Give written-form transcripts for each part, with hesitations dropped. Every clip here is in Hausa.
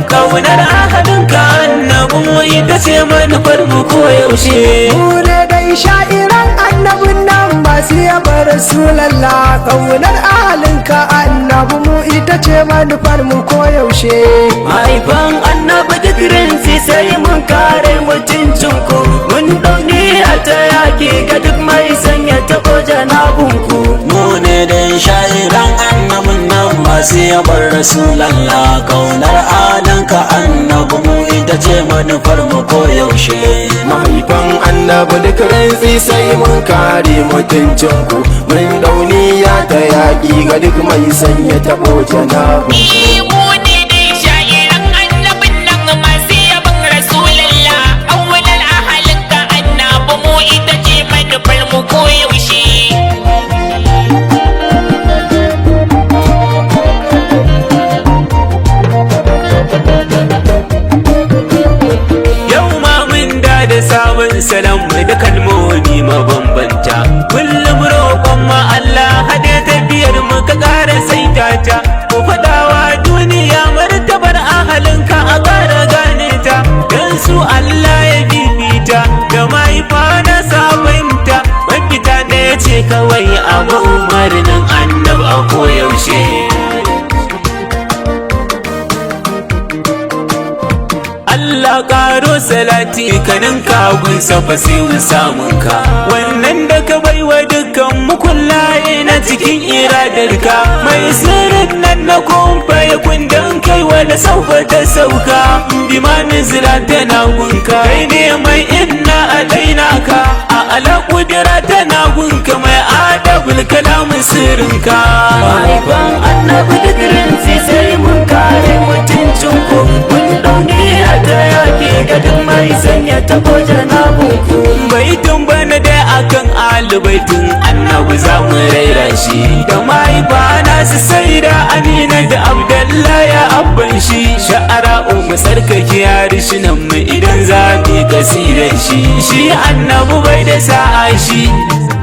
kaunar ahalinka annabi mu ita ce manufar mu koyaushe. Mu ne dai sha'iran annabin nan masu yaba Rasulallah, kaunar ahalinka annabi mu ita ce manufar mu koyaushe. Mahaifan annabi duk rinsi sai mun kare mutuncinku, mun ɗauni a ta yaƙi ga duk mai sanya taɓo janabunku. Mu ne dai sha'iran annabin nan masu yabar Rasulallah, kaunar ahalinka annabi mu ita ce manufar mu koyaushe. Mahaifan annabi duk rinsi sai mun kare mutuncinku, mun dauniya ta yaƙi ga duk mai sanya taɓo janabu. Mu ne dai sha'iran annabin nan masu yaban Rasulallah, awwalar ahalinka annabi mu ita ce manufar mu koyaushe. Sabon salam da kalmomi mabambanta, kullum roƙon ma Allah hade tafiyar mu ka ƙara saita ta. Ku faɗawa duniya martabar ahalinka a ƙara gane ta, don su Allah ya bibita da mahaifa na sabonta. Mafita ɗaya ce kawai a umarnin annab a koyaushe. Allah ƙaro salati kanin kagun safa sai mu samun ka, wannan da ka baiwa dukkan mukullaye na cikin iradarka. Mai sirrin nan na kumfa ya kundan kai wanda sauka ta sauka, bima nizira tana gunka. Kai ne mai inna a daina ka, a ala kudura tana gunka, mai adabul kalamin sirrinka. Mahaifan annabi da girinsi sai mun kare mutuncinku, mun ɗauni a ta yaƙi ga duk mai sanya taɓo janabunku. Baitun bana dai akan alibaitin annabi za mu raira shi, da mahaifa nasu sai da Amina da Abdallah ya abban shi. Sha'ara mu sarkake harshenan mu idan za mu kasirar shi. Shi annabi bai da sa'a shi,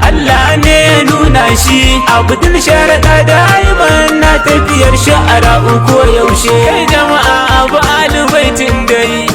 Allah ne ya nuna shi. Abdul sharaɗa da haiman na tafiyar sha'ara ko yaushe. Kai jama'a abu alibaitin dai.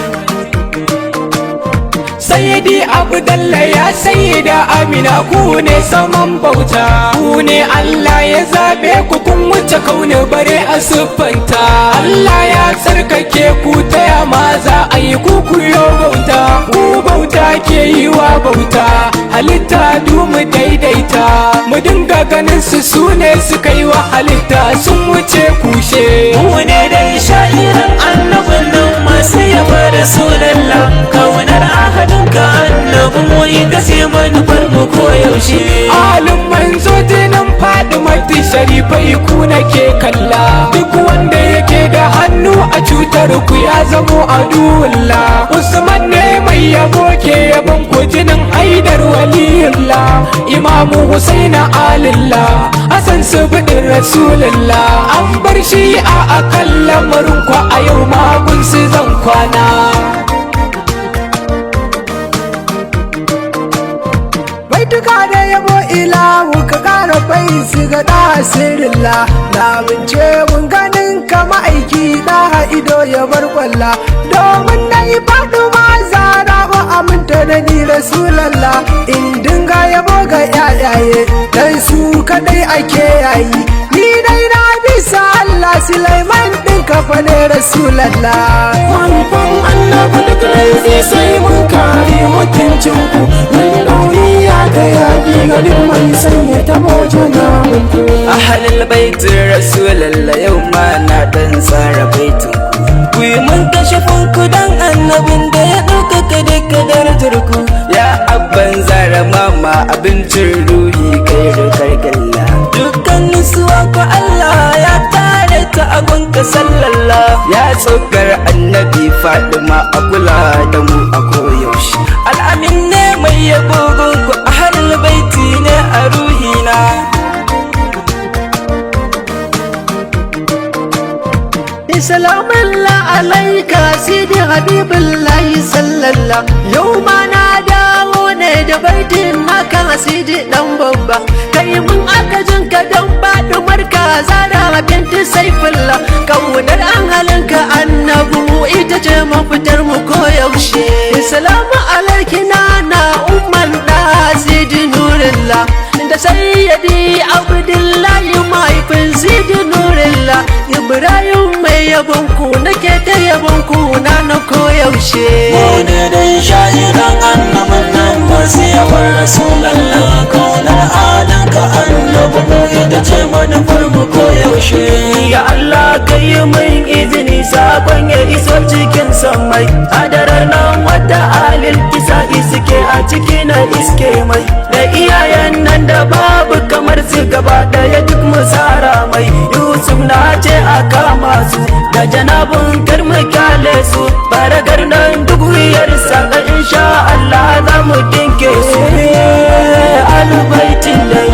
Sayyidi Abdalla ya sayyida Amina, ku ne saman bauta, ku ne Allah ya zabe ku, kun wuce kaune bare a siffanta. Allah ya tsarkake ku, ta yama za a yi ku yo bauta, ku bauta ke yi wa bauta. Halitta du mu daidaita, mu dinga ganin su ne suka yi wa halitta, sun wuce kushe. Mu ne dai sha'iran annabin nan masu yaba Rasulallah, kaunar ahalinka annabi mu ita ce manufar mu koyaushe. Alin manzo jinin Fadimatu Sharifai ku nake kalla, duk wanda yake da hannu a cutar ku ya zamo aduwullah. Usman ne mai yabo ke yabon ku jinin Haidar waliyullah, Imamu Husaina alillah, Hassan subudin Rasulullah. An bar shi a kan lamarin ku a yau magun su zan kwana. Baituka da yabo ilahu ka kara bai su ga da sirrilla, na bince mun ganin ka ma'aiki da ido ya bar kwalla, domin na yi faɗi ma zara ba aminta da ni Rasulallah. In dinga yabo ga yayaye dan su kadai ake yayi, ni dai na bisa Allah Sulaiman din kafa ne Rasulallah. Mahaifan annabi da girinsi sai mun kare mutuncinku, mun ɗauniya ta yaƙi ga duk mai sanya taɓo janabunku. Ahalil baitin Rasulallah yau ma na ɗan tsara baitinku, ku yi mun kashifinku dan annabin da ya ɗaukaka duka darajarku. Ya abban zara mama abincin ruhi kai rukar galla, dukkan nisuwa ko Allah ya tare ta agunka sallallah. Ya tsokar annabi Fadima a kula da mu a koyaushe. Al'amin ne mai yabo gunku, ahalil baiti ne a ruhina. Salamun alaika sidi habibullahi sallallah, yau ma na dawo ne da baitin haka sidi dan babba. Kai mun aka jin ka dan faɗi marka zara binti saifullah, kaunar an halinka annabu ita ce mafitar mu koyaushe. Salamu alaiki na umman da Sidi Nurullah da sayyadi Abdullahi mahaifin Sidi Nurullah. Ibrahim mai yabonku nake ta yabonku na koyaushe. Mu ne dai shahidan annabin nan masu yabar Rasulallah. Kaunar adanka annabi mu ita ce manufar mu koyaushe. Ya Allah ka yi min izini sakon ya iso cikin sammai. Adarar nan wadda alil kisa'i suke a ciki na iske mai. Da iyayen nan da babu kamar su gaba daya duk musara mai. Yusuf na ce a kama su da janabin karmu kyale su. Baragar nan duk wuyarsa ga insha Allah za mu dinke su. Alubaitin dai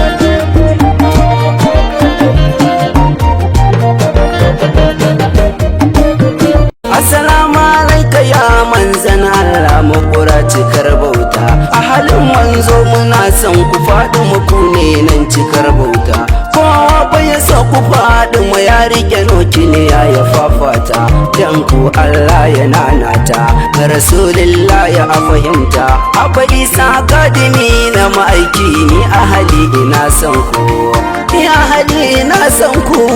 Assalamu alaika ya manzan Allah makura cikar bauta. A halin manzo muna son ku faɗi muku ne nan cikar bauta. Kowa bai sa ku faɗi ma ya rike nokiliya ya fafata. Dan ku Allah ya nanata Rasulullah ya fahimta. Abba Isa kadimi na ma'aiki ni ahali ina son ku. Ni ahali ina son ku.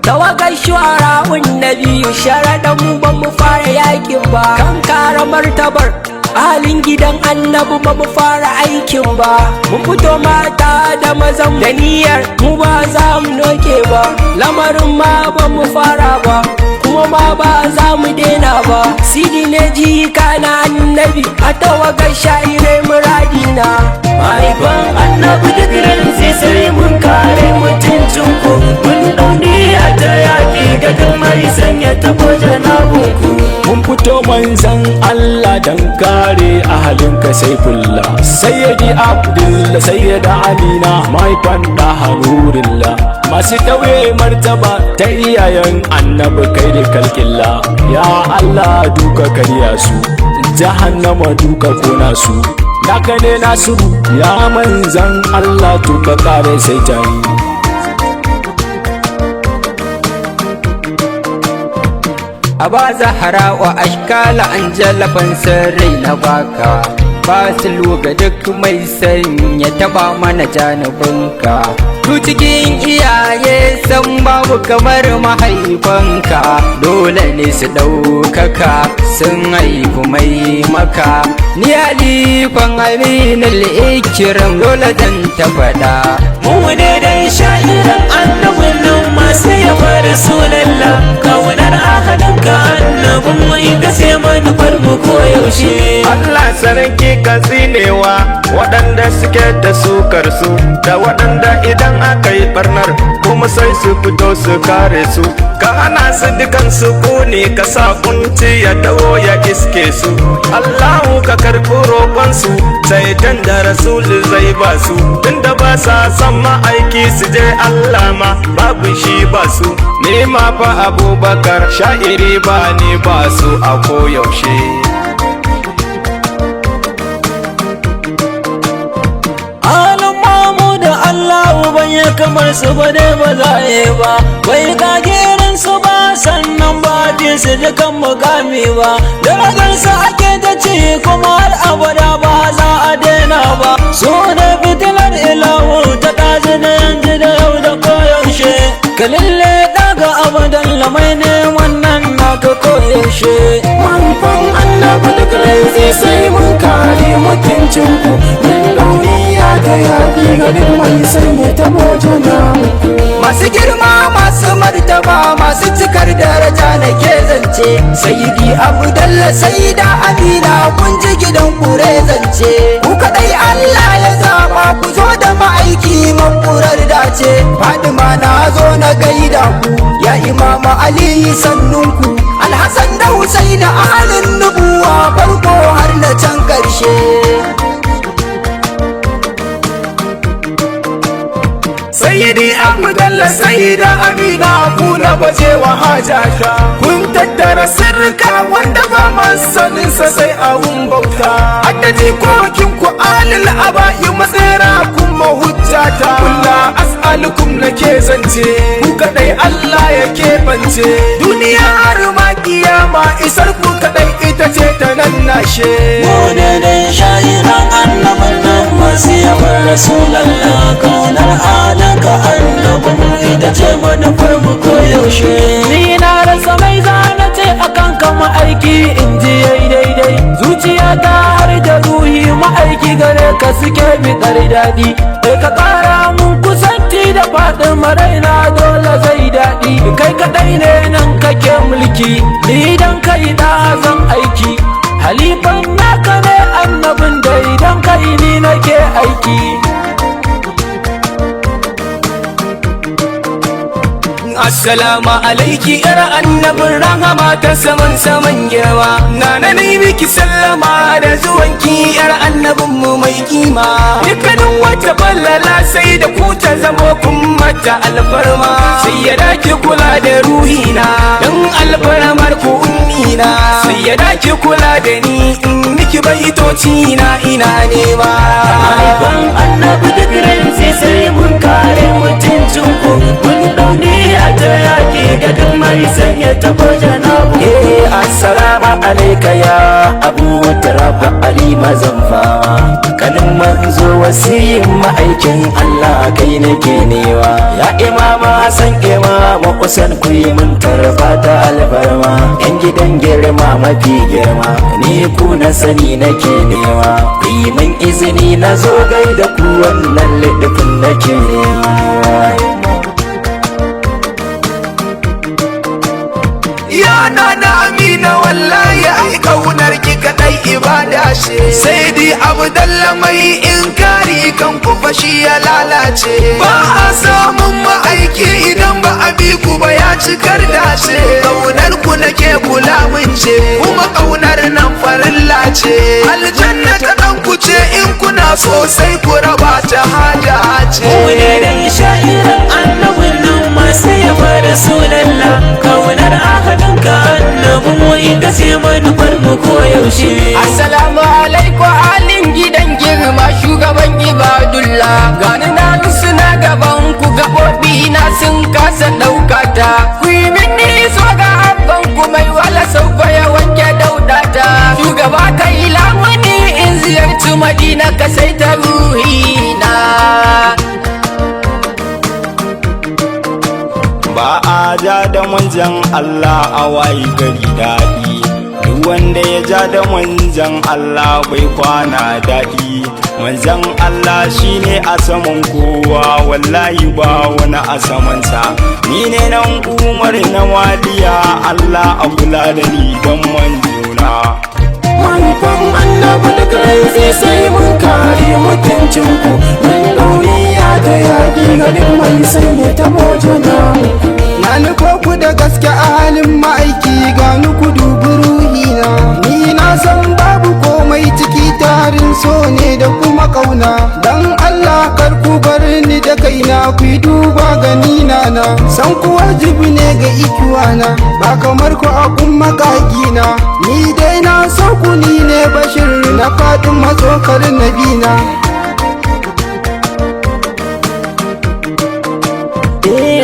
Tawagar shuwara'un na biyu sharaɗan mu ba mu fara yakin ba. Kan kara martabar halin gidan annabi ba mu fara aikin ba. Mun fito mata da mazan da niyyar mu ba za mu noke ba. Lamarin ma ba mu fara ba kuma ma ba za mu daina ba. Sidi ne jika na annabi a tawagar sha'irai muradina. Mahaifan annabi da giransi sai mun kare mutuncin ku. Mun ɗauni a ta yaƙi ga duk mai sanya tabo janabunku. Mun fito manzan Allah dan kare ahalinka sai fulla. Sayyidi Abdullah sayyida Amina mahaifan da Hanurullah. Masu tauye martaba ta iyayen annabi kai da kalkilla. Ya Allah duka karya su, jahannama duka kona su. Naka ne Nasiru ya manzan Allah tuka kare sai tayi. Aba Zahra wa ashkala an jalafan sirri na baka. Ba su ga duk mai sanya taba mana janubinka. Tu cikin iyaye san babu kamar mahaifanka. Dole ne su ɗaukaka sun haifu mai maka. Ni alifan aminul ikiram dole zan ta faɗa. Mu ne dai sha'iran annabin nan masu yaba Rasulallah. Kaunar ahalinka annabin mu ita ce manufar mu koyaushe. Allah sarki ka tsinewa waɗanda suke da sukar su da waɗanda idan aka yi barnar kuma sai su fito su kare su. Ka hana su dukan su kuni ka sa kunci ya dawo ya iske su. Allahu ka karɓi roƙon su sai dan da Rasul zai ba su. Tunda ba sa son ma'aiki su je Allah ma babu shi ba su. Ni ma fa Abubakar sha'iri ba ni ba su a koyaushe. Ya kamar su ba dai ba za a yi ba. Bai kagerin su ba sannan ba su dukan mukami ba. Darajar su ake ta ci kuma har abada ba za a daina ba. Su ne fitilar ilahu ta ɗazi da yanzu da yau da koyaushe. Kalille daga abadan lamai ne wannan naka koyaushe. Manufan annabi da kalanzi sai mun kare mutuncinku. Min dauniya ta yaƙi ga duk mai sanya ta bojana. Masu girma masu martaba masu cikar daraja na ke zance. Sayyidi Abdullah sayyida Amina kun ji gidan kure zance. Ku kadai Allah ya zaba ku zo da ma'aiki makurar dace. Fadima na zo na gaida ku ya Imama Ali sannunku. Alhassan da Husaini ahalin nubuwa farko har na can karshe. Sayyidi Abdullah sayyida Amina ku na baje wa hajata. Kun tattara sirrika wanda ba masanin sa sai abun bauta. Addaji kokin ku alil aba'i matsera kuma hujjata. Kulla as'al asalikum nake zance ku kadai Allah ya keɓance duniya har ma kiyama isar ku kadai ita ce ta nan nashe Gode dai shahidan annabin nan masu yawan Rasulallah kaunar halinka annabin ita ce manufar mu koyaushe. Ni na rasa mai zana ce akan kama aiki in ji yayi daidai zuciya ta har da ruhi ma'aiki gare ka suke biɗar daɗi kai ka ƙara mun kusanci da faɗin maraina dole zai daɗi kai kaɗai ne nan kake mulki ni dan kai da zan aiki halifan naka ne annabin da idan kai ni nake aiki. Assalamu alaiki yar annabin rahama ta saman girma na miki sallama da zuwanki yar annabin mu mai kima dukkanin wata ballala sai da ku ta zamo kun mata alfarma sai ya dake kula da ruhina dan alfarmar ku ummina sai ya dake kula da ni in miki baitoci na ina nema Ban annabi da giransi sai mun kare mutuncin ku mun daune a ta yaki ga duk mai sanya tabo janabu. Assalamu alaika ya Abu Turab Ali Mazamfawa kanin manzo wasiyin ma'aikin Allah kai nake newa ya imama Hassan imama Hussein ku yi mun tarfa ta alfarma yan gidan girma mafi girma ni ku na sani nake newa ku yi min izini na zo gaida ku wannan lidifin nake nema. yana na amina wallahi ai kaunar ki kadai ibada ce sai dai abdalla mai inkari kan ku fashi ya lalace ba a samun ma'aiki idan ba a bi ku ba ya cikar dace kaunar ku nake kula mun ce kuma kaunar nan farilla ce aljanna ta dan ku ce in kuna so sai ku raba ta haja ce Gode dai shahidan annabin nan masu yawa Rasulallah kaunar ahadinka annabin mu ita ce manufar mu koyaushe. Assalamu alaikum halin gidan girma shugaban ibadullah gani na suna gaban ku gaɓoɓi na sun kasa ɗaukata ku yi mini so ga abban ku mai wala sauko ya wanke daudata shugaba ka yi lamuni in ziyarci madina ka sai ta ruhina. ba a ja da manjan Allah a wayi gari daɗi duk wanda ya ja da manjan Allah bai kwana daɗi manzan Allah shine a saman kowa wallahi ba wani a samansa ni ne nan Umar na waliya Allah a kula da ni don manjuna. Manufan annabi da giransi sai mun kare mutuncin ku mun dauniya da yaki ga duk mai sanya tabo janabu. na nufo ku da gaske a halin ma'aiki ga ku dubi ruhina ni na san babu komai ciki tarin so ne da kuma kauna dan Allah kar ku bar ni da kaina ku yi duba gani na san ku wajibi ne ga ikiwana ba kamar ku a kuma gagina ni dai na so ku ni ne bashir na fadin matsokar nabina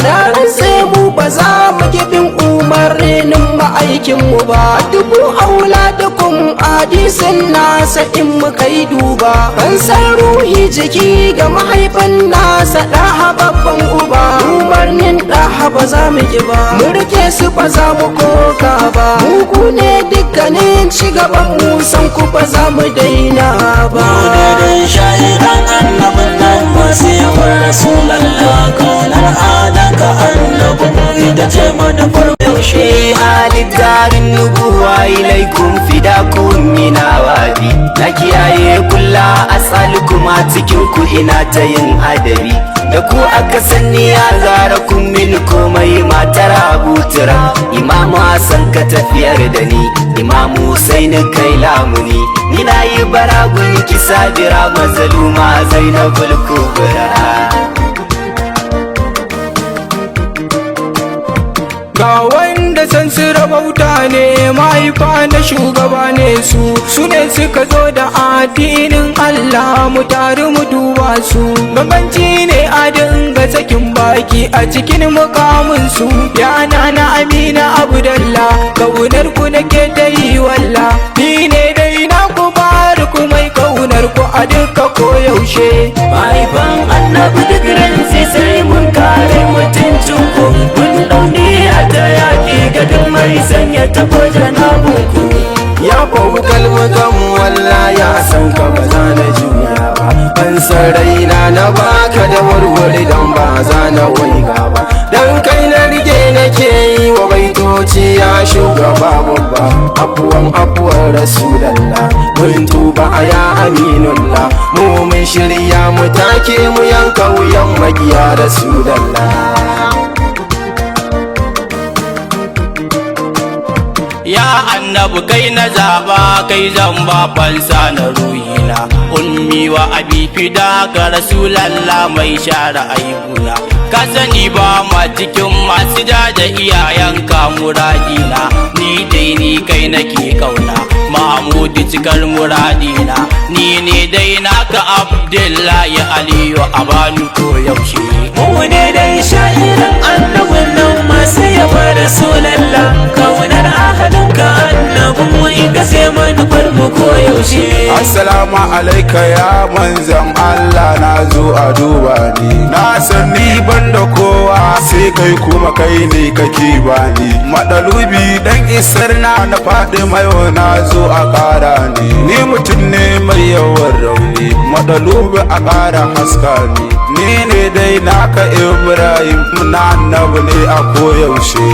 Na sai mu ba za mu bin umarnin ma'aikinmu ba dubu auladukum hadisin nasa in muka yi duba ban san ruhi jiki ga mahaifin nasa ɗaha babban uba umarnin ɗaha ba za mu ki ba mu rike su ba za mu koka ba mugu ne dukkanin cigaban mu san ku ba za mu daina ba. Gode dai shahidan annabin nan masu yawan Rasulallah kaunar halinka annabin ita ce manufar yaushe. halittarin nubuwa ilaikum fidakun mina wabi na kiyaye kulla asalukum a cikin ku ina ta yin adabi da ku aka sani ya zara kun min komai matar abutura imamu Hassan ka tafiyar da ni imamu Husaini kai lamuni ni na yi baragun kisa bira mazaluma Zainabul Kubra. ga wanda san su rabauta ne mahaifa na shugaba ne su ne suka zo da addinin Allah mu tare mu duba su bambanci ne a dinga dinga sakin baki a cikin mukamin su. Ya nana Amina Abdullah, kaunar ku nake ta yi walla. Ni ne dai na ku bariku mai kaunar ku a duka koyaushe. Mahaifan annabi duk rantsi sai mun kare mutuncin ku. Mun ɗauni a ta yaƙi ga duk mai sanya tabo janabun ku. Ya fahu kalmukan walla ya san ka ba za na juya ba. Ban san raina na baka da warware don ba za na waiga ba. Dan kai na rige nake yi wa baitoci ya shugaba babba. Afuwan Rasulallah, mun tuba a ya Aminullah. Mu mun shirya mu take mu yanka wuyan magiya Rasulallah. Ya annabi kai na zaba, kai zan ba fansa na ruhina. Ummi wa abi fida ga Rasulallah mai share aibuna. Ka sani ba ma cikin masu da iyayenka muradina. Ni dai ni kai nake kauna, Mahmudu cikar muradina. Ni ne dai naka Abdullahi Aliyu a bani koyaushe. Mu ne dai sha'irin annabin nan masu yaba Rasulallah. Kaunar ahalinka annabin mu ita sai manufar mu koyaushe. Assalamu alaika ya manzan Allah, na zo a duba ni. Na san ni ban da kowa sai kai, kuma kai ne kake bani. Madalubi dan isar na faɗi mayo, na zo a ƙara ni. Ni mutum ne mai yawan rauni, madalubi a ƙara haska ni. Ni ne dai naka Ibrahim, na annabi ne a koyaushe.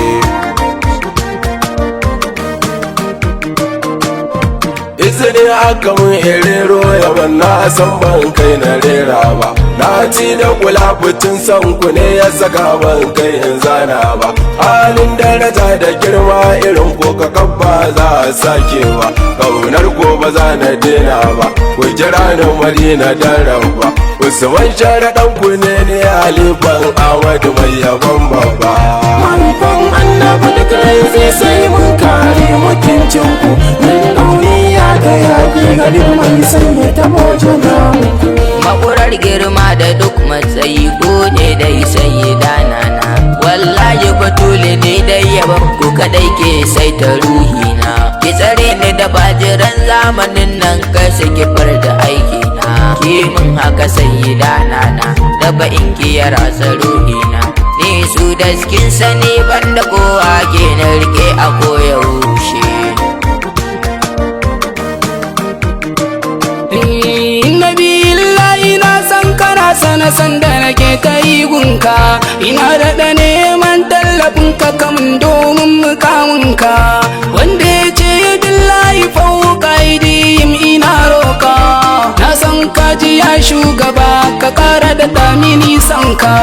Izini aka mun irero yaban na san ban kai na rera ba. Na ci da kula fitin san ku ne ya saka ban kai in zana ba. Halin daraja da girma irin ko ka kabba za a sake ba. Kaunar ko ba za na dena ba, ku jira ni Madina daren ba. Usman sharaɗan ku ne halifan Ahmadu mai yaban babba. Mahaifan annabi duk rai sai mun kare mutuncin ku. Mun ɗauniya da yaƙi ga duk mai sanya ta mojo na muku. Makurar girma da duk matsayi ko ne dai sai danana. Wallahi batule ne dai yaban ku kadai ke sai ta ruhina. Ki tsare ni da bajiran zamanin nan ka saki da aikina. Ki mun haka sai danana, da ba in ki ya rasa ruhina. Ni su da skin sani banda kowa ke na rike a koyaushe. Sana sanda nake ta yi gunka, ina daɗa neman tallafin ka kamun domin mukamunka. Wanda ya ce billahi fauka idihim ina roka. Na san kaji ya shugaba, ka ƙara da tamini sanka.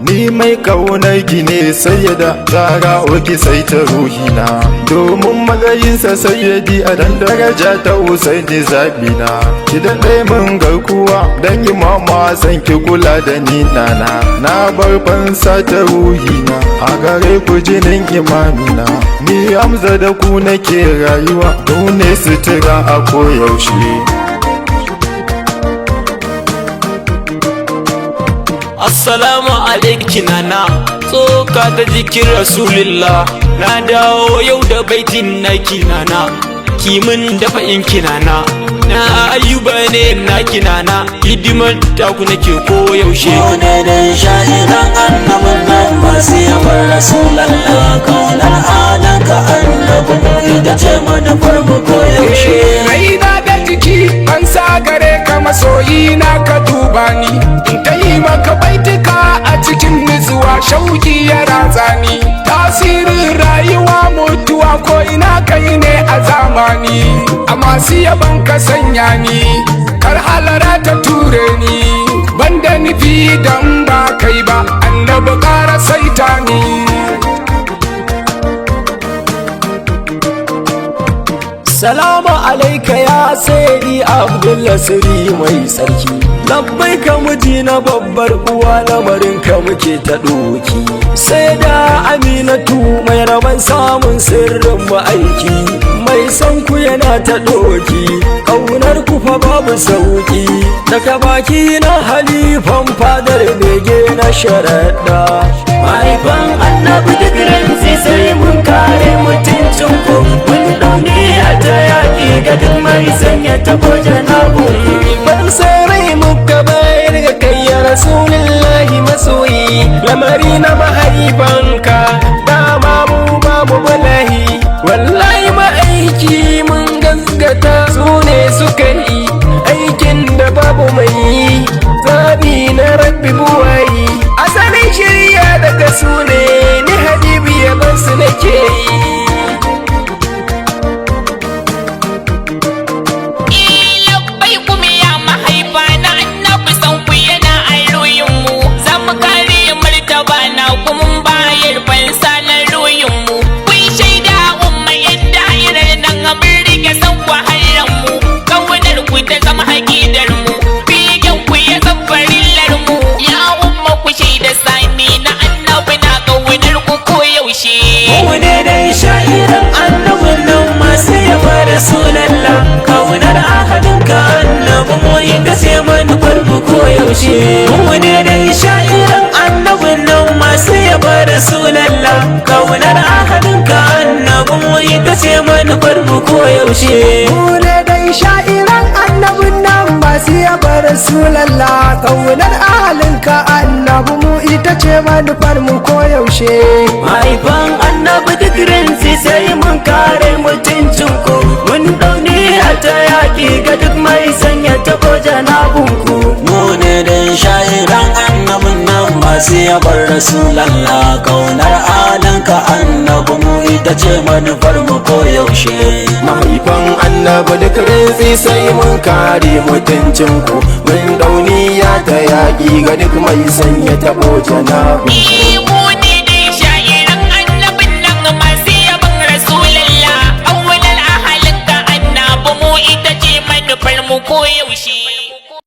Ni mai kaunar gine sayyada tsara waki sai ta ruhina. Domin matsayinsa sayyadi a dan daraja ta Usaini zabina. Ki daɗe min garkuwa dan yi mama san ki kula da ni nana. Na bar fansa ta ruhina a gare ku jinin imamina. Ni Hamza da ku nake rayuwa, ku ne sutura a koyaushe. Assalamu alaiki nana, tsoka da jikin Rasulullah. Na dawo yau da baitin naki nana, kimin dafa in kinana. Na Ayuba ne na kinana, hidiman taku nake koyaushe. Mu ne dai sha'iran annabin nan masu yaban Rasulallah. Kaunar adanka annabin mu ita ce manufar mu koyaushe. Raina da jiki ban sa gare ka masoyi na ka duba ni. In ta yi maka baituka a cikin nutsuwa, shauki ya ratsa ni. Tasirin rayuwa mutuwa ko ina kai ne a zamani. A masu yaban ka sanya ni, kar halara ta ture ni. Banda nufi dan ba kai ba, annabi ƙara saita ni. Salamu alaika ya sayyidi Abdullah siri mai sarki. Labbai ka miji na babbar uwa, lamarin ka muke ta doki. Sai da Aminatu mai rabon samun sirrin ma'aiki, mai san ku yana ta doki. Kaunar ku fa babu sauki daga baki na halifan fadar bege na sharaɗa. Mahaifan annabi duk rantsi sai mun kare mutuncin ku, mun daune a ta yaƙi ga duk mai sanya tabo janabu. Ban sarai muka bayar ga kai ya Rasulullahi masoyi, lamari na mahaifanka dama mu babu balahi. Wallahi ma'aiki mun gaskata su ne suka yi aikin da babu mai yi, zabi na rabbi buwayi. Asalin shirya daga su ne ni habibi yaban su nake yi. Mu ne dai sha'iran annabin nan masu yaba Rasulallah, kaunar ahadinka annabi mu ita ce manufar mu koyaushe. Mu ne dai sha'iran annabin nan masu yaba Rasulallah, kaunar ahalinka annabi mu ita ce manufar mu koyaushe. Mahaifan annabi duk rantsi sai mun kare mutuncin ku, mun daune a ta yaƙi ga duk mai sanya tabo janabunku. Mu ne dai sha'iran annabin nan masu yabar Rasulallah, kaunar ahalinka annabi mu ita ce manufar mu koyaushe. Mahaifan annabi duk rantsi sai mun kare mutuncin ku, mun dauniya ta yaƙi ga duk mai sanya tabo janabu. Mu ne dai sha'iran annabin nan masu yaban Rasulallah, awwalar ahalinka annabi mu ita ce manufar mu koyaushe.